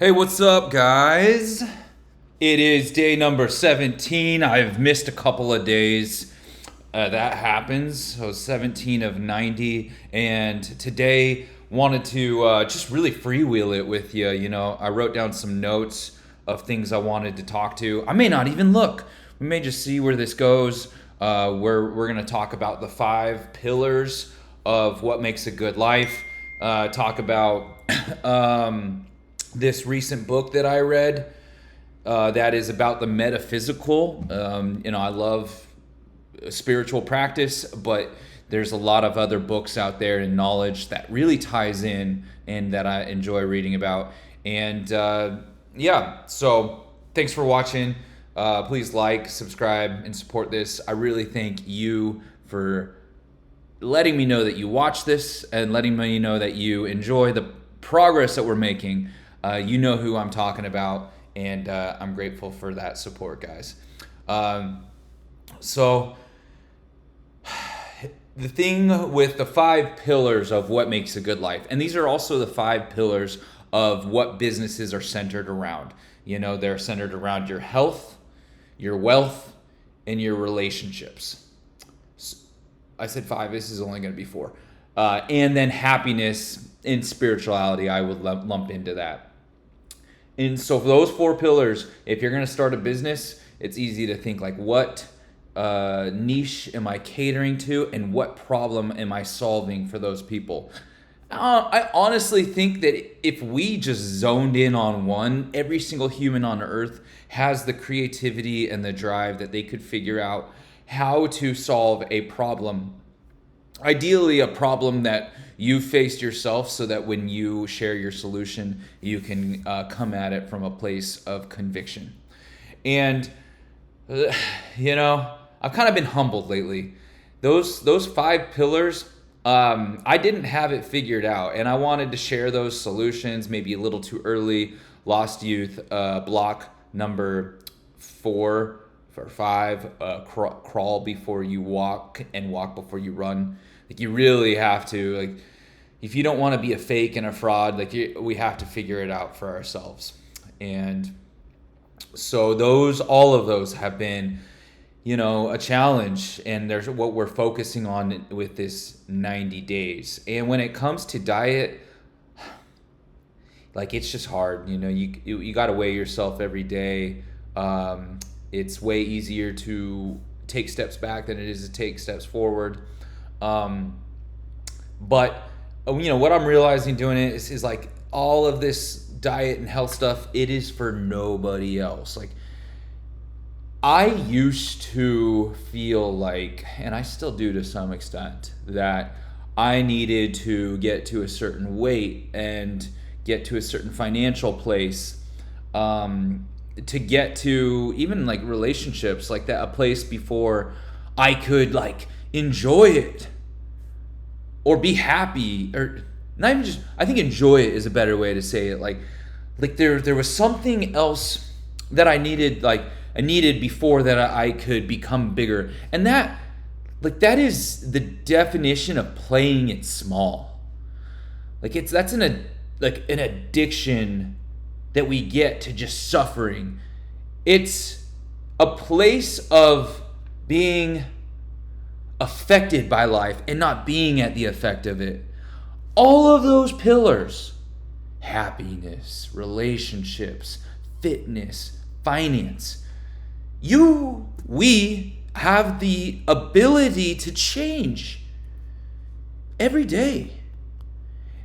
Hey, what's up, guys? It is day number 17. I've missed a couple of days. That happens. So 17 of 90. And today wanted to just really freewheel it with you. I wrote down some notes of things I wanted to talk to. I may not even look. We may just see where this goes. We're going to talk about the 5 pillars of what makes a good life. Talk about this recent book that I read that is about the metaphysical. I love spiritual practice, but there's a lot of other books out there and knowledge that really ties in and that I enjoy reading about. And so thanks for watching. Please like, subscribe, and support this. I really thank you for letting me know that you watch this and letting me know that you enjoy the progress that we're making. You know who I'm talking about, and I'm grateful for that support, guys. So the thing with the 5 pillars of what makes a good life, and these are also the 5 pillars of what businesses are centered around. They're centered around your health, your wealth, and your relationships. I said 5, this is only going to be 4. And then happiness and spirituality, I would lump into that. And so for those 4 pillars, if you're going to start a business, it's easy to think like, what niche am I catering to and what problem am I solving for those people? I honestly think that if we just zoned in on one, every single human on earth has the creativity and the drive that they could figure out how to solve a problem. Ideally, a problem that you faced yourself, so that when you share your solution, you can come at it from a place of conviction. And I've kind of been humbled lately. Those 5 pillars, I didn't have it figured out, and I wanted to share those solutions maybe a little too early. Lost Youth, block number 4 or 5, crawl before you walk and walk before you run. Like, you really have to, if you don't want to be a fake and a fraud, we have to figure it out for ourselves. And so all of those have been, a challenge, and there's what we're focusing on with this 90 days. And when it comes to diet, it's just hard. You got to weigh yourself every day. It's way easier to take steps back than it is to take steps forward. But what I'm realizing doing it is all of this diet and health stuff, it is for nobody else. I used to feel like, and I still do to some extent, that I needed to get to a certain weight and get to a certain financial place, to get to even relationships like that, a place before I could enjoy it or be happy, or not even just, I think enjoy it is a better way to say it. There was something else that I needed before that I could become bigger. And that is the definition of playing it small. That's an addiction that we get to just suffering. It's a place of being affected by life and not being at the effect of it. All of those pillars, happiness, relationships, fitness, finance, we have the ability to change every day.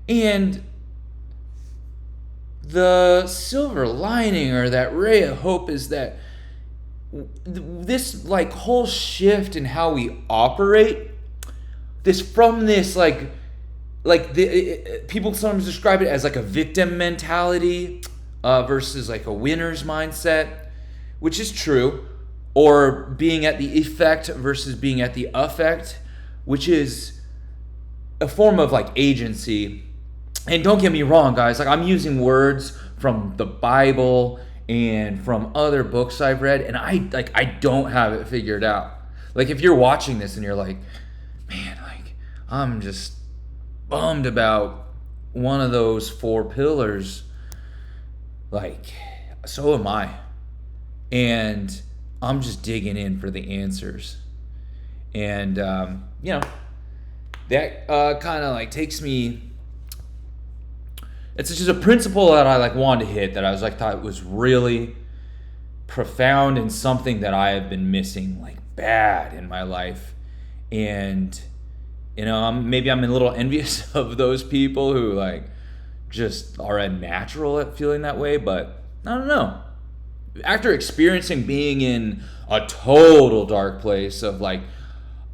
And the silver lining, or that ray of hope, is that this whole shift in how we operate, people sometimes describe it as a victim mentality versus a winner's mindset, which is true, or being at the effect versus being at the affect, which is a form of agency. And don't get me wrong, guys, I'm using words from the Bible and from other books I've read, and I don't have it figured out. If you're watching this and you're like, man, I'm just bummed about one of those 4 pillars, like, so am I. And I'm just digging in for the answers. And, that kind of like takes me, it's just a principle that I like wanted to hit, that I was like, thought was really profound and something that I have been missing like bad in my life. And, maybe I'm a little envious of those people who like just are a natural at feeling that way, but I don't know. After experiencing being in a total dark place of like,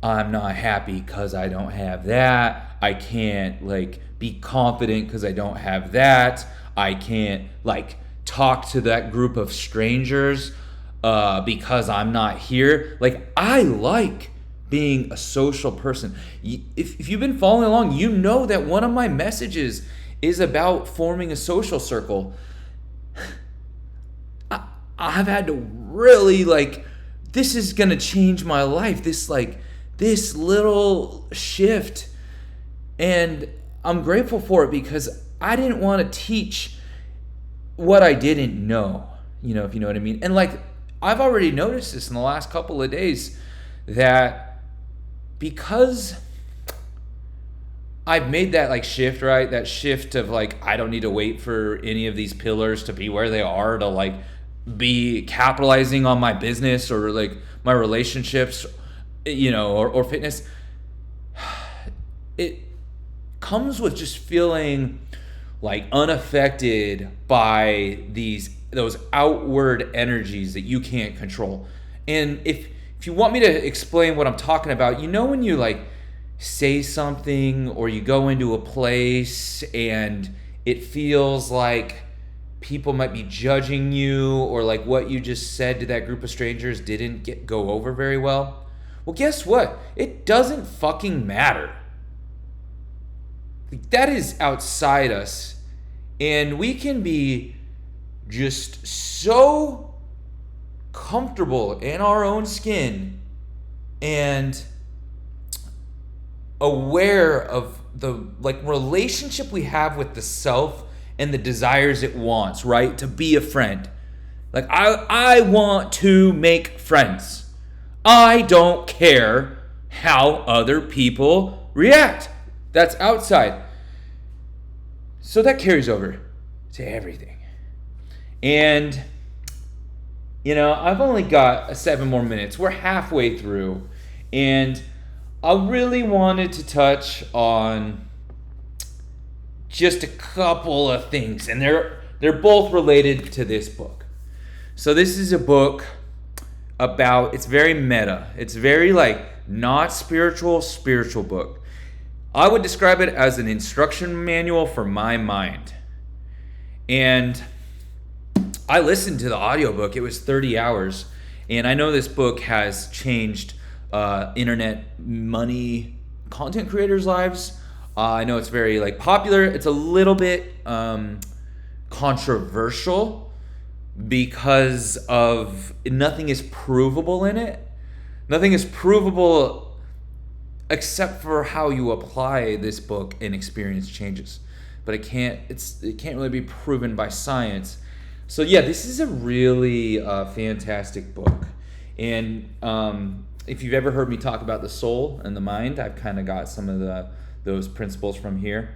I'm not happy because I don't have that. I can't like be confident because I don't have that. I can't like talk to that group of strangers because I'm not here. Like, I like being a social person. If you've been following along, you know that one of my messages is about forming a social circle. I've had to really like, this is gonna change my life. This little shift, and I'm grateful for it because I didn't want to teach what I didn't know, if you know what I mean. And like, I've already noticed this in the last couple of days, that because I've made that like shift, right? That shift of like, I don't need to wait for any of these pillars to be where they are to like be capitalizing on my business or like my relationships, or fitness. It comes with just feeling like unaffected by those outward energies that you can't control. And if you want me to explain what I'm talking about, when you like say something or you go into a place and it feels like people might be judging you, or like what you just said to that group of strangers didn't go over very well. Well, guess what? It doesn't fucking matter. That is outside us. And we can be just so comfortable in our own skin and aware of the like relationship we have with the self and the desires it wants, right? To be a friend. Like, I want to make friends. I don't care how other people react. That's outside. So that carries over to everything. And, I've only got 7 more minutes. We're halfway through. And I really wanted to touch on just a couple of things. And they're both related to this book. So this is a book about, it's very meta. It's very like not spiritual book. I would describe it as an instruction manual for my mind. And I listened to the audiobook. It was 30 hours. And I know this book has changed internet money content creators' lives. I know it's very like popular. It's a little bit controversial because of nothing is provable in it. Nothing is provable except for how you apply this book and experience changes. But it can't really be proven by science. So yeah, this is a really fantastic book. And if you've ever heard me talk about the soul and the mind, I've kind of got some of those principles from here.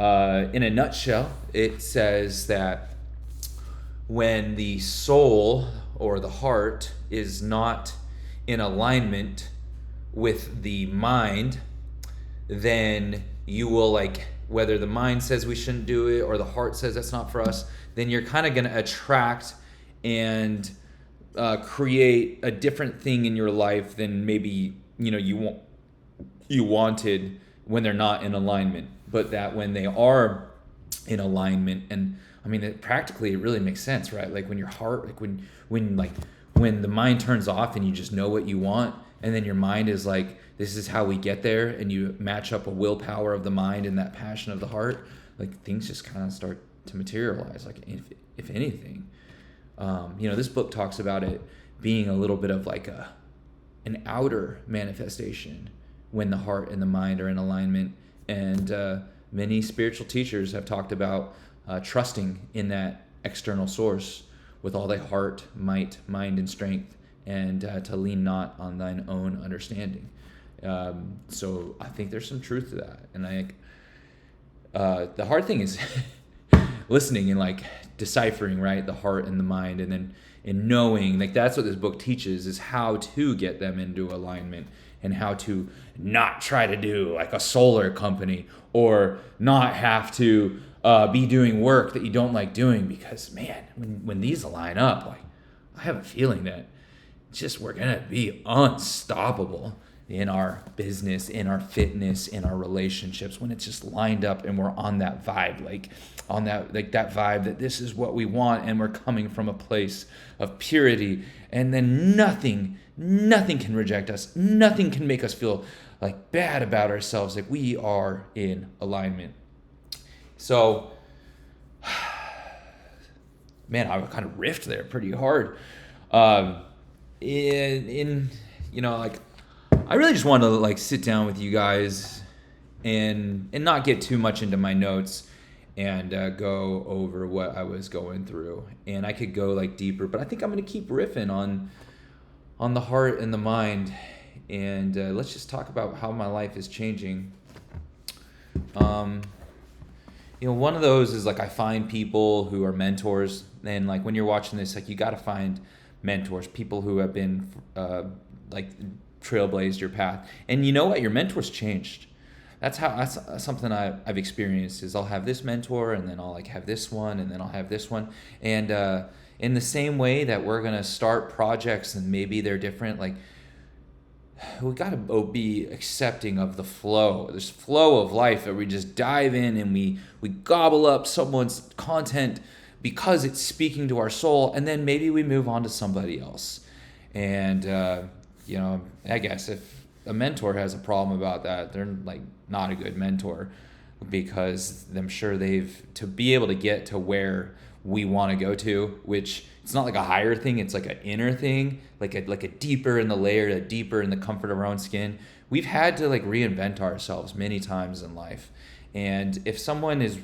In a nutshell, it says that when the soul or the heart is not in alignment with the mind, then you will like, whether the mind says we shouldn't do it or the heart says that's not for us, then you're kind of going to attract and create a different thing in your life than maybe you wanted when they're not in alignment. But that when they are in alignment, and I mean, practically it really makes sense, right? Like when your heart, like when the mind turns off and you just know what you want, and then your mind is like, this is how we get there, and you match up a willpower of the mind and that passion of the heart, like things just kind of start to materialize. Like if anything, this book talks about it being a little bit of like an outer manifestation when the heart and the mind are in alignment. And many spiritual teachers have talked about trusting in that external source with all thy heart, might, mind, and strength, and to lean not on thine own understanding. So I think there's some truth to that. And the hard thing is listening and like deciphering, right, the heart and the mind, and then in knowing, like that's what this book teaches, is how to get them into alignment, and how to not try to do like a solar company, or not have to be doing work that you don't like doing, because man, when these line up, like I have a feeling that it's just, we're gonna be unstoppable in our business, in our fitness, in our relationships, when it's just lined up and we're on that vibe, like on that, like that vibe that this is what we want, and we're coming from a place of purity, and then nothing can reject us, nothing can make us feel like bad about ourselves, like we are in alignment. So man, I kind of riffed there pretty hard. In you know, like I really just wanted to like sit down with you guys and not get too much into my notes, and go over what I was going through. And I could go like deeper, but I think I'm gonna keep riffing on the heart and the mind, and let's just talk about how my life is changing. One of those is like I find people who are mentors, and like when you're watching this, like you got to find mentors, people who have been like trailblazed your path. And you know what? Your mentors changed. That's something I've experienced, is I'll have this mentor, and then I'll like have this one, and then I'll have this one. And in the same way that we're going to start projects and maybe they're different, like we got to be accepting of the flow. This flow of life that we just dive in and we gobble up someone's content because it's speaking to our soul, and then maybe we move on to somebody else. And I guess if a mentor has a problem about that, they're like not a good mentor, because I'm sure to be able to get to where we want to go to, which it's not like a higher thing, it's like an inner thing, like a deeper in the layer, a deeper in the comfort of our own skin. We've had to like reinvent ourselves many times in life. And if someone is,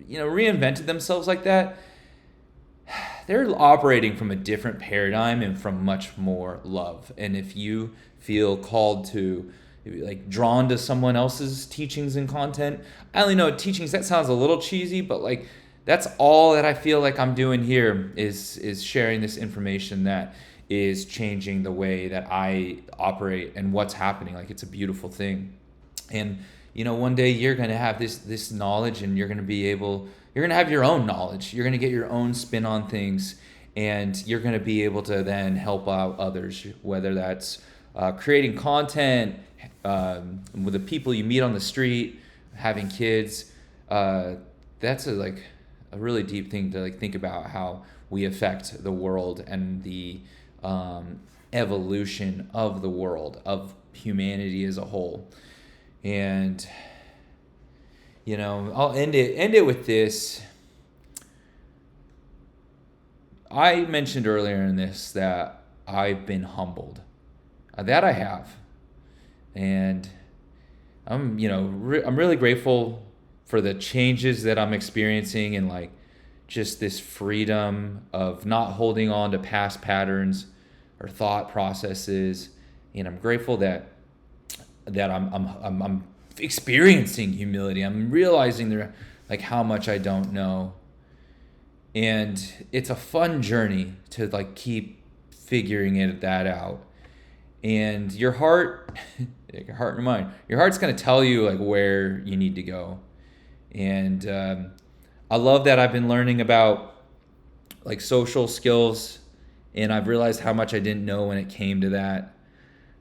reinvented themselves like that, they're operating from a different paradigm and from much more love. And if you feel called to, like, drawn to someone else's teachings and content, I only know teachings, that sounds a little cheesy, but like that's all that I feel like I'm doing here is sharing this information that is changing the way that I operate and what's happening. Like, it's a beautiful thing. And one day you're going to have this knowledge, and you're going to have your own knowledge. You're going to get your own spin on things, and you're going to be able to then help out others, whether that's creating content, with the people you meet on the street, having kids. That's a really deep thing to like think about, how we affect the world and the evolution of the world, of humanity as a whole. And I'll end it with this. I mentioned earlier in this that I've been humbled. That I have. And I'm really grateful for the changes that I'm experiencing, and like just this freedom of not holding on to past patterns or thought processes. And I'm grateful that I'm experiencing humility. I'm realizing like how much I don't know. And it's a fun journey to like keep figuring that out. And your heart and mind, your heart's going to tell you like where you need to go. And I love that I've been learning about like social skills, and I've realized how much I didn't know when it came to that.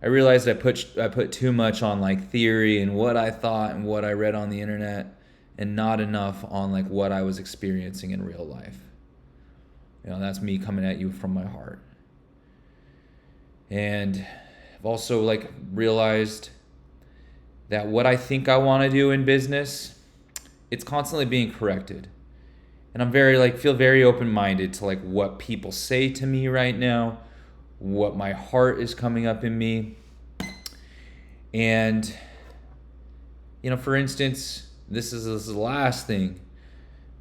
I realized I put too much on like theory and what I thought and what I read on the internet, and not enough on like what I was experiencing in real life. That's me coming at you from my heart. And I've also like realized that what I think I want to do in business, it's constantly being corrected. And I'm feel very open-minded to like what people say to me right now, what my heart is coming up in me. And for instance, this is the last thing,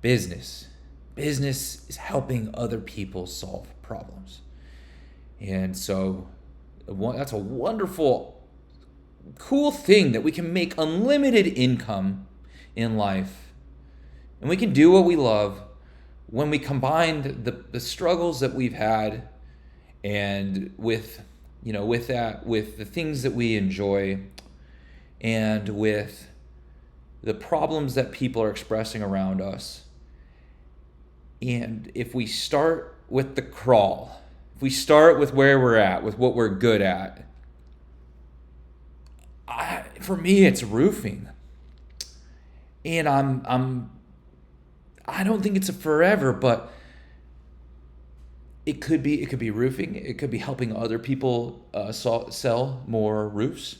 business. business is helping other people solve problems. And so that's a wonderful, cool thing that we can make unlimited income in life. And we can do what we love when we combine the struggles that we've had and with the things that we enjoy and with the problems that people are expressing around us. And if we start with the crawl, if we start with where we're at, with what we're good at, for me, it's roofing. And I don't think it's a forever, but it could be roofing. It could be helping other people sell more roofs.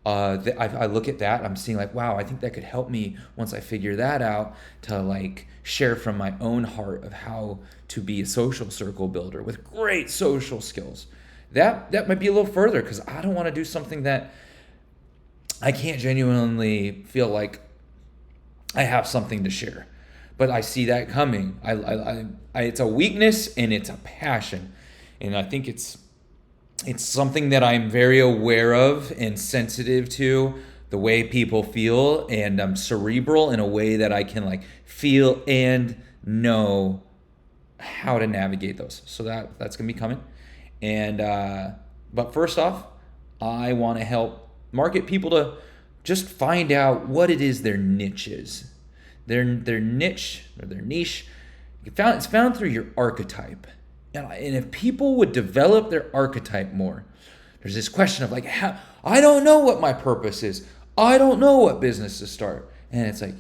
I look at that, I'm seeing like, wow, I think that could help me once I figure that out to like share from my own heart of how to be a social circle builder with great social skills. That might be a little further because I don't want to do something that I can't genuinely feel like I have something to share. But I see that coming. It's a weakness and it's a passion. And I think it's something that I'm very aware of and sensitive to the way people feel, and I'm cerebral in a way that I can like feel and know how to navigate those. So that's gonna be coming. And but first off, I want to help market people to just find out what it is their niche is. Their niche or their niche. It's found through your archetype. And if people would develop their archetype more, there's this question of like, I don't know what my purpose is. I don't know what business to start. And it's like,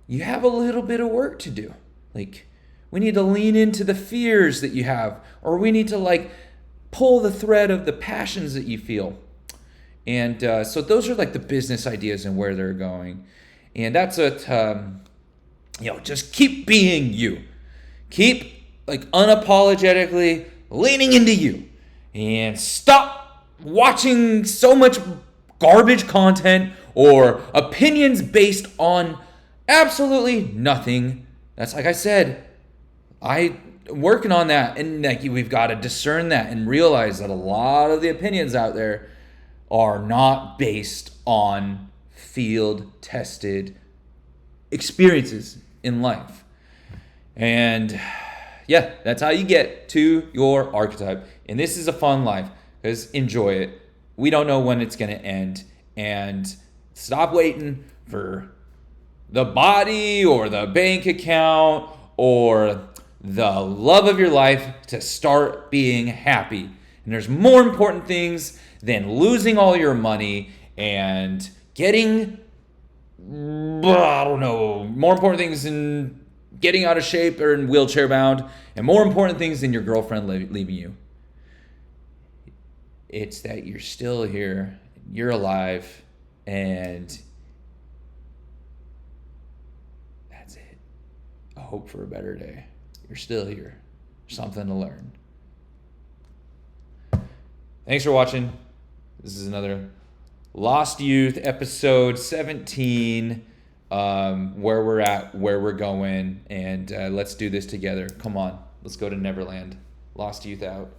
you have a little bit of work to do. Like, we need to lean into the fears that you have, or we need to like pull the thread of the passions that you feel. And so those are like the business ideas and where they're going. And that's what, just keep being you. Keep like unapologetically leaning into you and stop watching so much garbage content or opinions based on absolutely nothing. That's like I said, I'm working on that, and like we've got to discern that and realize that a lot of the opinions out there are not based on field tested experiences in life. And yeah, that's how you get to your archetype. And this is a fun life, because enjoy it. We don't know when it's going to end. And stop waiting for the body or the bank account or the love of your life to start being happy. And there's more important things than losing all your money and getting, more important things than getting out of shape or in wheelchair bound, and more important things than your girlfriend leaving you. It's that you're still here, you're alive, and that's it. A hope for a better day. You're still here. Something to learn. Thanks for watching. This is another Lost Youth episode 17. Where we're at, where we're going, and let's do this together. Come on, let's go to Neverland. Lost Youth out.